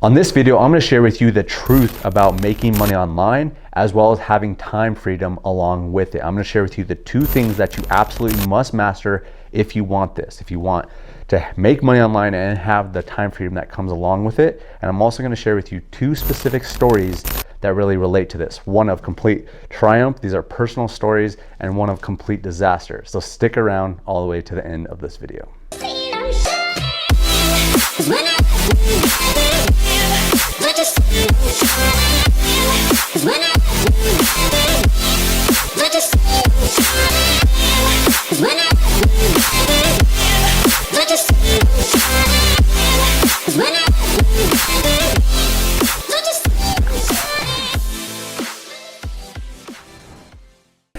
On this video, I'm going to share with you the truth about making money online, as well as having time freedom along with it. I'm going to share with you the two things that you absolutely must master if you want this, if you want to make money online and have the time freedom that comes along with it. And I'm also going to share with you two specific stories that really relate to this. One of complete triumph, these are personal stories, and one of complete disaster. So stick around all the way to the end of this video.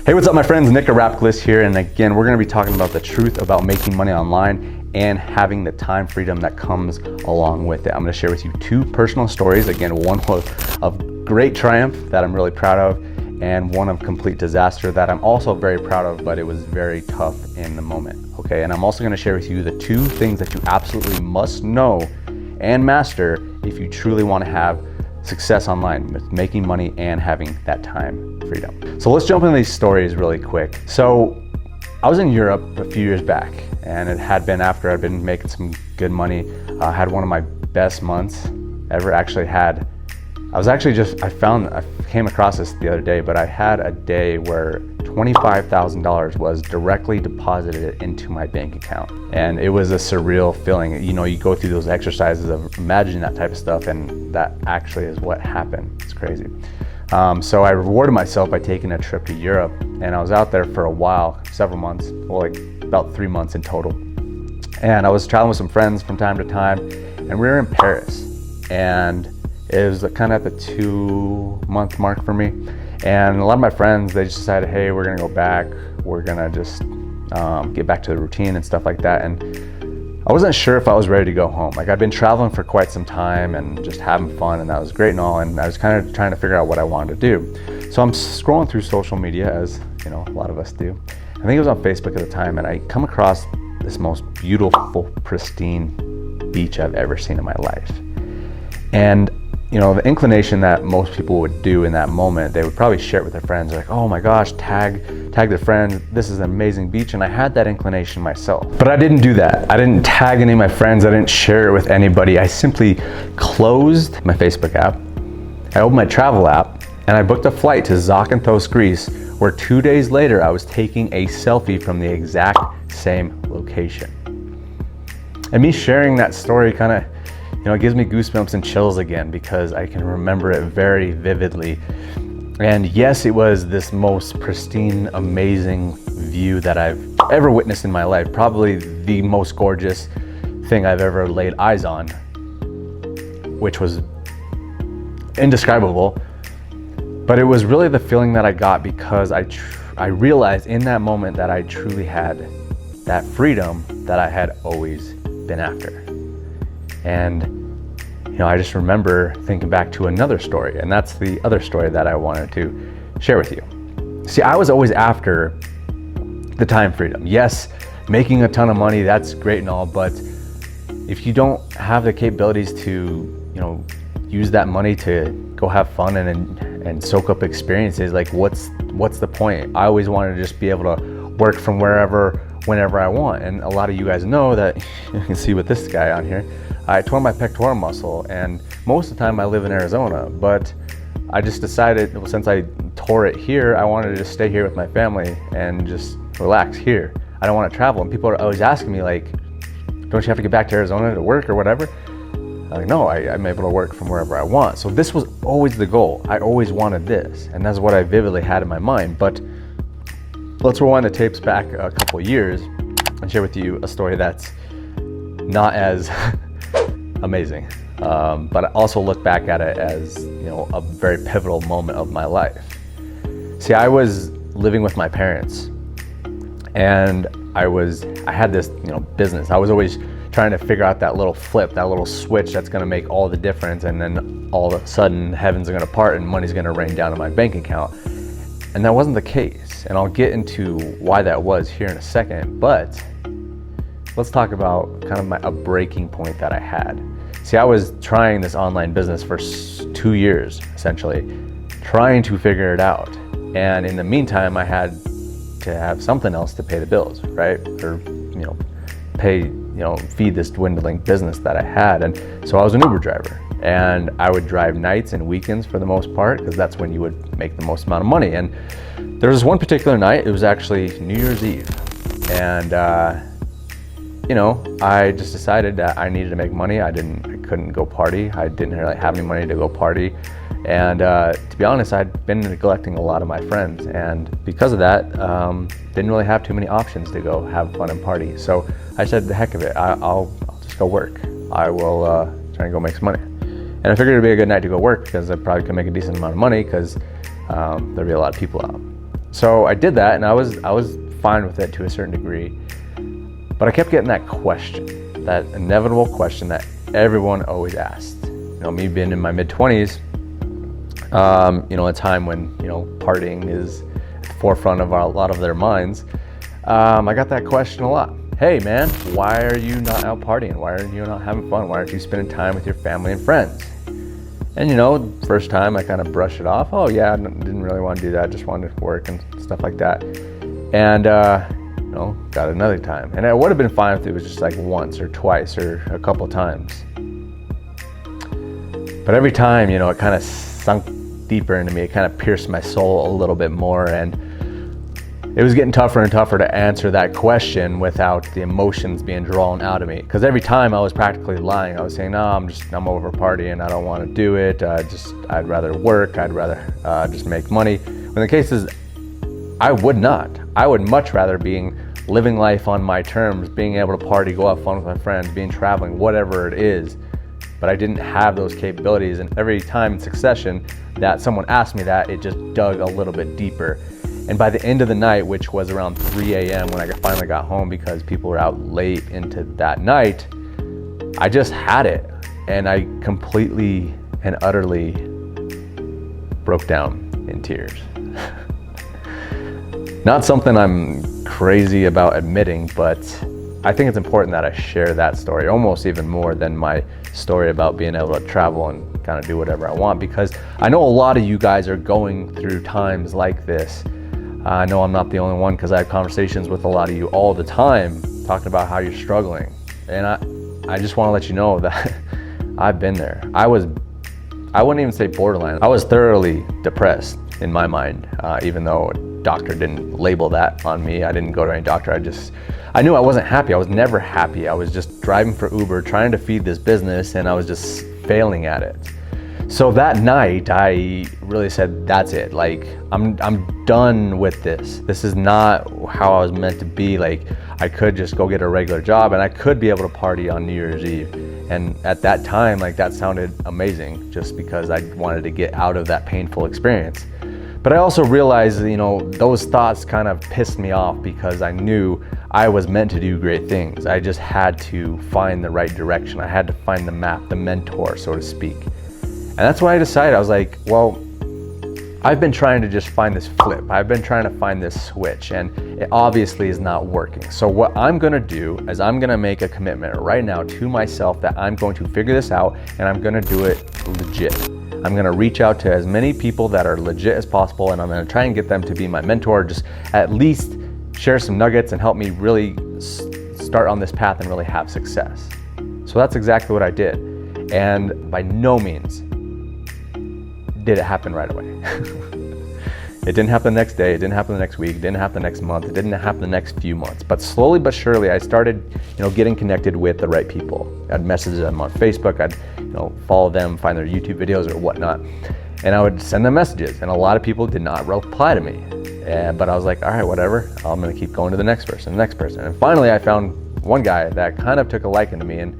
Hey, what's up my friends? Nick Arapkalis here, and again, we're gonna be talking about the truth about making money online and having the time freedom that comes along with it. I'm gonna share with you two personal stories. Again, one of great triumph that I'm really proud of, and one of complete disaster that I'm also very proud of, but it was very tough in the moment, okay? And I'm also gonna share with you the two things that you absolutely must know and master if you truly wanna have success online with making money and having that time freedom. So let's jump into these stories really quick. So I was in Europe a few years back, and it had been after I'd been making some good money. I had one of my best months ever actually had. I came across this the other day, but I had a day where $25,000 was directly deposited into my bank account. And it was a surreal feeling. You know, you go through those exercises of imagining that type of stuff, and that actually is what happened. It's crazy. So I rewarded myself by taking a trip to Europe, and I was out there for a while, several months, well, like about 3 months in total. And I was traveling with some friends from time to time, and we were in Paris. And it was kind of at the 2-month mark for me. And a lot of my friends, they just decided, hey, we're gonna go back. We're gonna just get back to the routine and stuff like that. And I wasn't sure if I was ready to go home. Like, I'd been traveling for quite some time and just having fun, and that was great and all. And I was kind of trying to figure out what I wanted to do. So I'm scrolling through social media, as you know, a lot of us do. I think it was on Facebook at the time, and I come across this most beautiful, pristine beach I've ever seen in my life. And you know, the inclination that most people would do in that moment, they would probably share it with their friends, like, oh my gosh, tag their friends, this is an amazing beach. And I had that inclination myself, but I didn't do that. I didn't tag any of my friends. I didn't share it with anybody. I simply closed my Facebook app, I opened my travel app, and I booked a flight to Zakynthos, Greece, where 2 days later I was taking a selfie from the exact same location. And me sharing that story kind of, you know, it gives me goosebumps and chills again, because I can remember it very vividly. And yes, it was this most pristine, amazing view that I've ever witnessed in my life. Probably the most gorgeous thing I've ever laid eyes on, which was indescribable. But it was really the feeling that I got because I realized in that moment that I truly had that freedom that I had always been after. And you know, I just remember thinking back to another story, and that's the other story that I wanted to share with you. See, I was always after the time freedom. Yes, making a ton of money, that's great and all, but if you don't have the capabilities to, you know, use that money to go have fun and soak up experiences, like what's the point? I always wanted to just be able to work from wherever, whenever I want. And a lot of you guys know that, you can see with this guy on here, I tore my pectoral muscle, and most of the time I live in Arizona, but I just decided, well, since I tore it here, I wanted to just stay here with my family and just relax here. I don't want to travel. And people are always asking me, like, don't you have to get back to Arizona to work or whatever? I'm like, no, I'm able to work from wherever I want. So this was always the goal. I always wanted this, and that's what I vividly had in my mind. But let's rewind the tapes back a couple of years and share with you a story that's not as amazing, but I also look back at it as, you know, a very pivotal moment of my life. See, I was living with my parents, and I had this, you know, business. I was always trying to figure out that little flip, that little switch that's going to make all the difference, and then all of a sudden heavens are going to part and money's going to rain down in my bank account. And that wasn't the case, and I'll get into why that was here in a second, but let's talk about kind of a breaking point that I had. See, I was trying this online business for 2 years, essentially, trying to figure it out. And in the meantime, I had to have something else to pay the bills, right? Or, feed this dwindling business that I had. And so I was an Uber driver, and I would drive nights and weekends for the most part, because that's when you would make the most amount of money. And there was one particular night, it was actually New Year's Eve. And, I just decided that I needed to make money. I couldn't go party. I didn't really have any money to go party. And to be honest, I'd been neglecting a lot of my friends. And because of that, didn't really have too many options to go have fun and party. So I said, the heck of it, I'll just go work. I will try and go make some money. And I figured it'd be a good night to go work, because I probably could make a decent amount of money, because there'd be a lot of people out. So I did that, and I was fine with it to a certain degree. But I kept getting that question, that inevitable question that everyone always asked. Me being in my mid-20s, a time when, partying is at the forefront of a lot of their minds. I got that question a lot. Hey man, why are you not out partying? Why are you not having fun? Why aren't you spending time with your family and friends? And first time I kind of brushed it off. Oh yeah, I didn't really want to do that. Just wanted to work and stuff like that. And, got another time. And it would have been fine if it was just like once or twice or a couple times. But every time, it kind of sunk deeper into me. It kind of pierced my soul a little bit more. And it was getting tougher and tougher to answer that question without the emotions being drawn out of me. Because every time I was practically lying. I was saying, no, I'm over partying. I don't want to do it. I'd rather work. I'd rather just make money. When the case is, I would not. I would much rather be living life on my terms, being able to party, go have fun with my friends, being traveling, whatever it is. But I didn't have those capabilities. And every time in succession that someone asked me that, it just dug a little bit deeper. And by the end of the night, which was around 3 a.m. when I finally got home, because people were out late into that night, I just had it. And I completely and utterly broke down in tears. Not something I'm crazy about admitting, but I think it's important that I share that story, almost even more than my story about being able to travel and kind of do whatever I want, because I know a lot of you guys are going through times like this. I know I'm not the only one, because I have conversations with a lot of you all the time talking about how you're struggling. And I just want to let you know that I've been there. I wouldn't even say borderline. I was thoroughly depressed in my mind, even though a doctor didn't label that on me. I didn't go to any doctor. I knew I wasn't happy. I was never happy. I was just driving for Uber, trying to feed this business, and I was just failing at it. So that night, I really said, that's it. Like, I'm done with this. This is not how I was meant to be. Like, I could just go get a regular job, and I could be able to party on New Year's Eve. And at that time, like, that sounded amazing, just because I wanted to get out of that painful experience. But I also realized, those thoughts kind of pissed me off, because I knew I was meant to do great things. I just had to find the right direction. I had to find the map, the mentor, so to speak. And that's when I decided. I was like, well, I've been trying to just find this flip. I've been trying to find this switch, and it obviously is not working. So what I'm gonna do is I'm gonna make a commitment right now to myself that I'm going to figure this out, and I'm gonna do it legit. I'm gonna reach out to as many people that are legit as possible, and I'm gonna try and get them to be my mentor, just at least share some nuggets and help me really start on this path and really have success. So that's exactly what I did. And by no means did it happen right away. It didn't happen the next day, it didn't happen the next week, it didn't happen the next month, it didn't happen the next few months. But slowly but surely I started, getting connected with the right people. I'd message them on Facebook, I'd follow them, find their YouTube videos or whatnot. And I would send them messages, and a lot of people did not reply to me. But I was like, all right, whatever, I'm gonna keep going to the next person. And finally I found one guy that kind of took a liking to me, and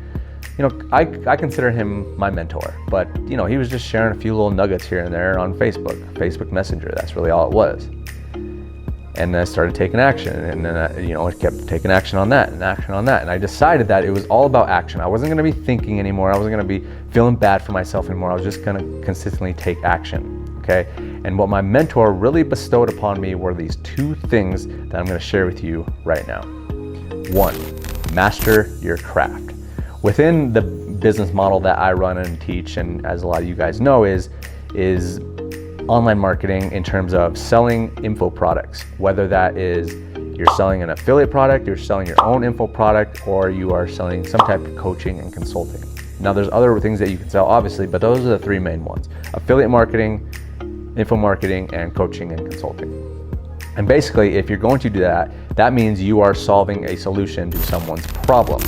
I consider him my mentor, but he was just sharing a few little nuggets here and there on Facebook Messenger. That's really all it was. And then I started taking action, and then I kept taking action on that, and I decided that it was all about action. I wasn't going to be thinking anymore. I wasn't going to be feeling bad for myself anymore. I was just going to consistently take action. Okay. And what my mentor really bestowed upon me were these two things that I'm going to share with you right now. One, master your craft. Within the business model that I run and teach, and as a lot of you guys know, is online marketing in terms of selling info products, whether that is you're selling an affiliate product, you're selling your own info product, or you are selling some type of coaching and consulting. Now there's other things that you can sell, obviously, but those are the three main ones: affiliate marketing, info marketing, and coaching and consulting. And basically, if you're going to do that, that means you are solving a solution to someone's problem,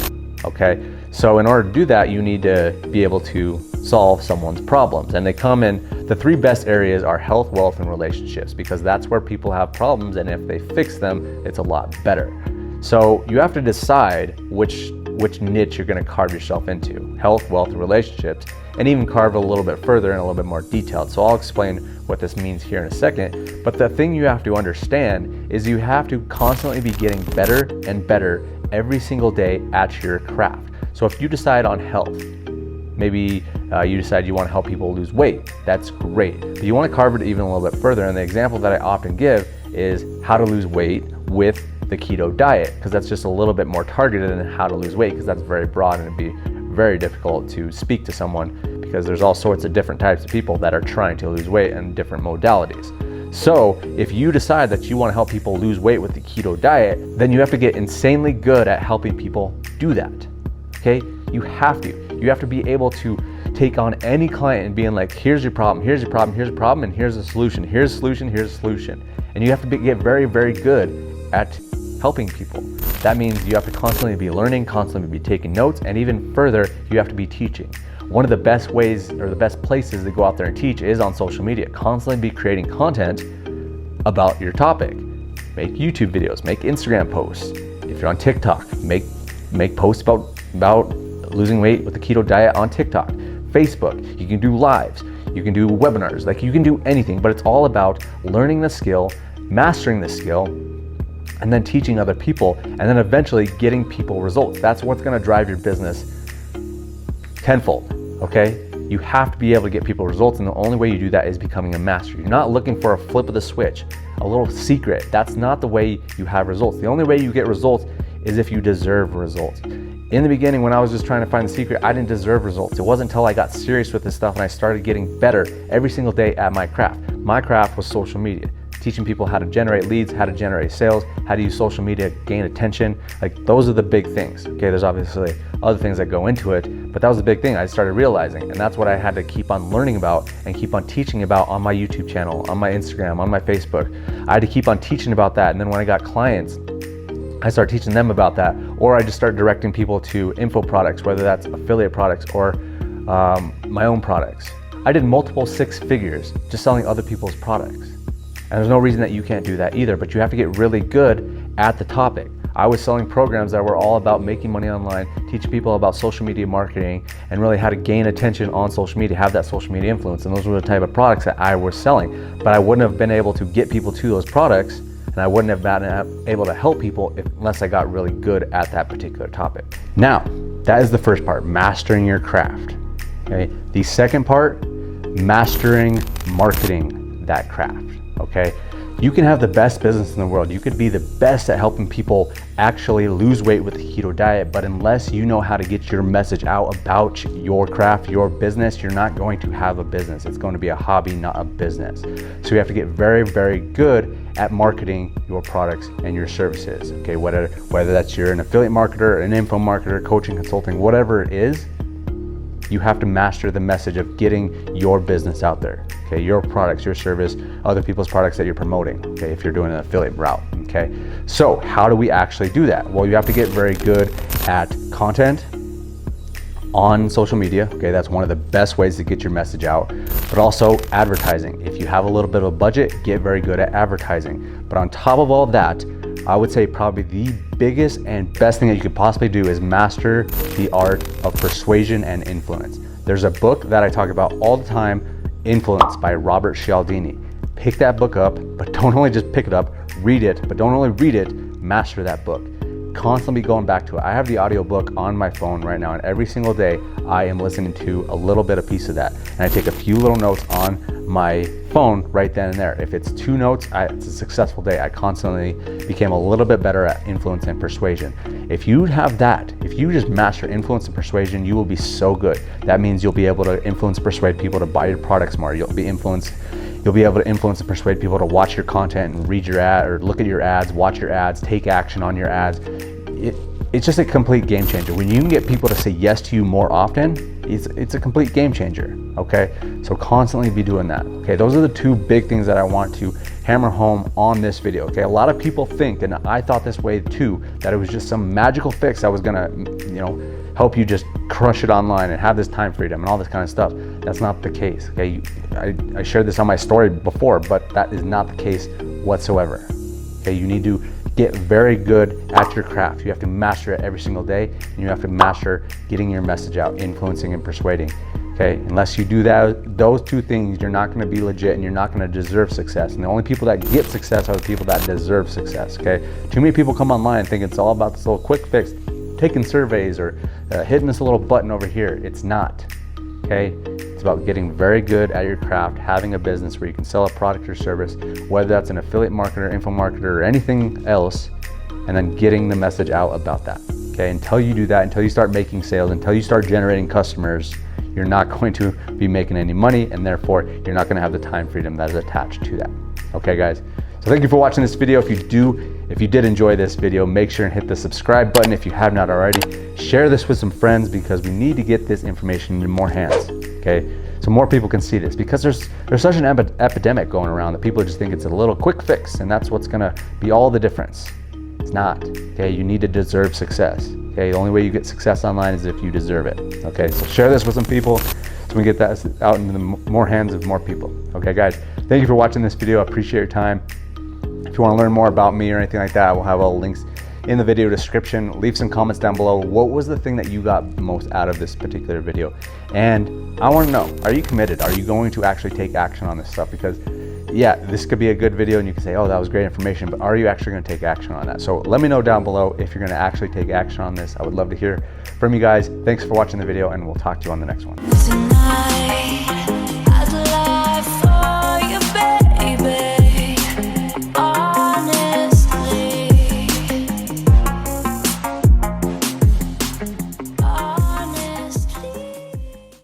okay? So in order to do that, you need to be able to solve someone's problems. And they come in, the three best areas are health, wealth, and relationships, because that's where people have problems, and if they fix them, it's a lot better. So you have to decide which niche you're gonna carve yourself into: health, wealth, and relationships, and even carve it a little bit further and a little bit more detailed. So I'll explain what this means here in a second. But the thing you have to understand is you have to constantly be getting better and better every single day at your craft. So if you decide on health, maybe you decide you want to help people lose weight, that's great. But you want to carve it even a little bit further. And the example that I often give is how to lose weight with the keto diet, because that's just a little bit more targeted than how to lose weight, because that's very broad and it'd be very difficult to speak to someone, because there's all sorts of different types of people that are trying to lose weight and different modalities. So if you decide that you want to help people lose weight with the keto diet, then you have to get insanely good at helping people do that. Okay? You have to be able to take on any client and being like, here's your problem, here's your problem, here's your problem, and here's the solution, here's the solution, here's the solution. And you have to get very, very good at helping people. That means you have to constantly be learning, constantly be taking notes, and even further, you have to be teaching. One of the best ways or the best places to go out there and teach is on social media. Constantly be creating content about your topic. Make YouTube videos, make Instagram posts. If you're on TikTok, make posts about losing weight with the keto diet on TikTok. Facebook, you can do lives, you can do webinars, like you can do anything, but it's all about learning the skill, mastering the skill, and then teaching other people, and then eventually getting people results. That's what's gonna drive your business tenfold, okay? You have to be able to get people results, and the only way you do that is becoming a master. You're not looking for a flip of the switch, a little secret. That's not the way you have results. The only way you get results is if you deserve results. In the beginning, when I was just trying to find the secret, I didn't deserve results. It wasn't until I got serious with this stuff and I started getting better every single day at my craft. My craft was social media. Teaching people how to generate leads, how to generate sales, how to use social media, gain attention. Like, those are the big things. Okay, there's obviously other things that go into it, but that was the big thing I started realizing. And that's what I had to keep on learning about and keep on teaching about on my YouTube channel, on my Instagram, on my Facebook. I had to keep on teaching about that. And then when I got clients, I started teaching them about that, or I just started directing people to info products, whether that's affiliate products or my own products. I did multiple six figures just selling other people's products. And there's no reason that you can't do that either, but you have to get really good at the topic. I was selling programs that were all about making money online, teaching people about social media marketing, and really how to gain attention on social media, have that social media influence. And those were the type of products that I was selling. But I wouldn't have been able to get people to those products, and I wouldn't have been able to help people unless I got really good at that particular topic. Now, that is the first part, mastering your craft. Okay. The second part, mastering marketing that craft. Okay, you can have the best business in the world. You could be the best at helping people actually lose weight with the keto diet, but unless you know how to get your message out about your craft, your business, you're not going to have a business. It's going to be a hobby, not a business. So you have to get very, very good at marketing your products and your services. Okay, whether that's you're an affiliate marketer, an info marketer, coaching, consulting, whatever it is, you have to master the message of getting your business out there. Okay, your products, your service, other people's products that you're promoting. Okay, if you're doing an affiliate route. Okay, so how do we actually do that? Well, you have to get very good at content on social media. Okay, that's one of the best ways to get your message out, but also advertising. If you have a little bit of a budget, get very good at advertising. But on top of all that, I would say probably the biggest and best thing that you could possibly do is master the art of persuasion and influence. There's a book that I talk about all the time, Influence by Robert Cialdini. Pick that book up, but don't only just pick it up, read it, but don't only read it, master that book. constantly going back to it. I have the audiobook on my phone right now, and every single day I am listening to a little bit, a piece of that. And I take a few little notes on my phone right then and there. If it's 2 notes, it's a successful day. I constantly became a little bit better at influence and persuasion. If you have that, if you just master influence and persuasion, you will be so good. That means you'll be able to influence, persuade people to buy your products more. You'll be able to influence and persuade people to watch your content and read your ad, or look at your ads, watch your ads, take action on your ads. It's just a complete game changer. When you can get people to say yes to you more often, it's a complete game changer, okay? So constantly be doing that, okay? Those are the 2 big things that I want to hammer home on this video, okay? A lot of people think, and I thought this way too, that it was just some magical fix that was gonna, help you just crush it online and have this time freedom and all this kind of stuff. That's not the case, okay? I shared this on my story before, but that is not the case whatsoever, okay? You need to get very good at your craft. You have to master it every single day, and you have to master getting your message out, influencing and persuading, okay? Unless you do that, those 2 things, you're not gonna be legit and you're not gonna deserve success. And the only people that get success are the people that deserve success, okay? Too many people come online and think it's all about this little quick fix, taking surveys or hitting this little button over here. It's not, okay? It's about getting very good at your craft, having a business where you can sell a product or service, whether that's an affiliate marketer, info marketer, or anything else, and then getting the message out about that, okay? Until you do that, until you start making sales, until you start generating customers, you're not going to be making any money, and therefore you're not gonna have the time freedom that is attached to that, okay guys? So thank you for watching this video. If you did enjoy this video, make sure and hit the subscribe button if you have not already. Share this with some friends, because we need to get this information in more hands, okay? So more people can see this, because there's such an epidemic going around that people just think it's a little quick fix and that's what's gonna be all the difference. It's not, okay? You need to deserve success, okay? The only way you get success online is if you deserve it, okay? So share this with some people so we can get that out into the more hands of more people, okay guys? Thank you for watching this video. I appreciate your time. If you want to learn more about me or anything like that, we'll have all the links in the video description. Leave some comments down below. What was the thing that you got the most out of this particular video? And I want to know, are you committed? Are you going to actually take action on this stuff? Because yeah, this could be a good video and you can say, oh, that was great information, but are you actually going to take action on that? So let me know down below if you're going to actually take action on this. I would love to hear from you guys. Thanks for watching the video, and we'll talk to you on the next one.